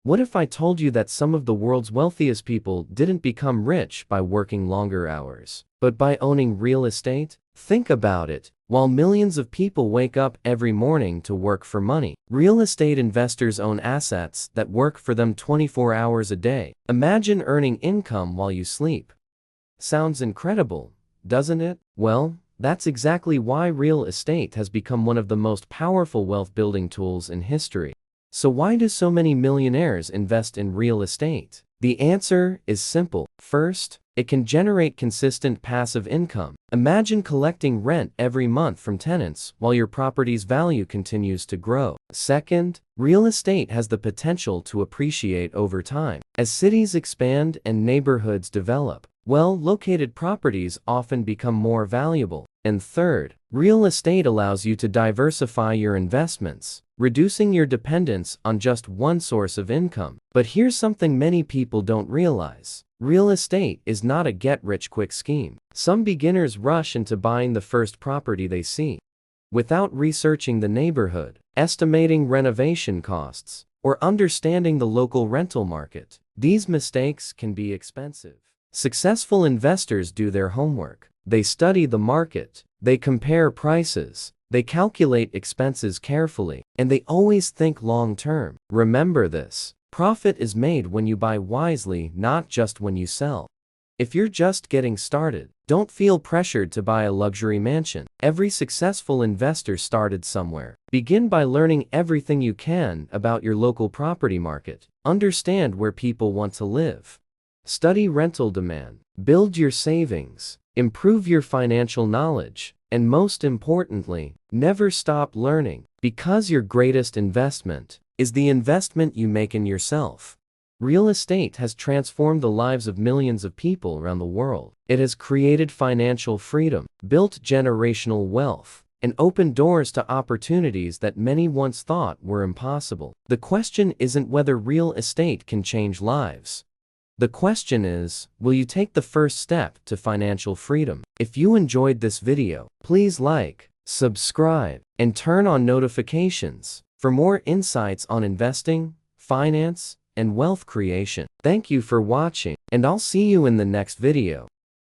What if I told you that some of the world's wealthiest people didn't become rich by working longer hours, but by owning real estate? Think about it. While millions of people wake up every morning to work for money, real estate investors own assets that work for them 24 hours a day. Imagine earning income while you sleep. Sounds incredible, doesn't it? Well, that's exactly why real estate has become one of the most powerful wealth-building tools in history. So why do so many millionaires invest in real estate? The answer is simple. First, it can generate consistent passive income. Imagine collecting rent every month from tenants while your property's value continues to grow. Second, real estate has the potential to appreciate over time. As cities expand and neighborhoods develop, well-located properties often become more valuable. And third, real estate allows you to diversify your investments, reducing your dependence on just one source of income. But here's something many people don't realize. Real estate is not a get-rich-quick scheme. Some beginners rush into buying the first property they see, without researching the neighborhood, estimating renovation costs, or understanding the local rental market. These mistakes can be expensive. Successful investors do their homework. They study the market, they compare prices, they calculate expenses carefully, and they always think long-term. Remember this: profit is made when you buy wisely, not just when you sell. If you're just getting started, don't feel pressured to buy a luxury mansion. Every successful investor started somewhere. Begin by learning everything you can about your local property market. Understand where people want to live. Study rental demand. Build your savings. Improve your financial knowledge. And most importantly, never stop learning, because your greatest investment is the investment you make in yourself. Real estate has transformed the lives of millions of people around the world. It has created financial freedom, built generational wealth, and opened doors to opportunities that many once thought were impossible. The question isn't whether real estate can change lives. The question is, will you take the first step to financial freedom? If you enjoyed this video, please like, subscribe, and turn on notifications for more insights on investing, finance, and wealth creation. Thank you for watching, and I'll see you in the next video.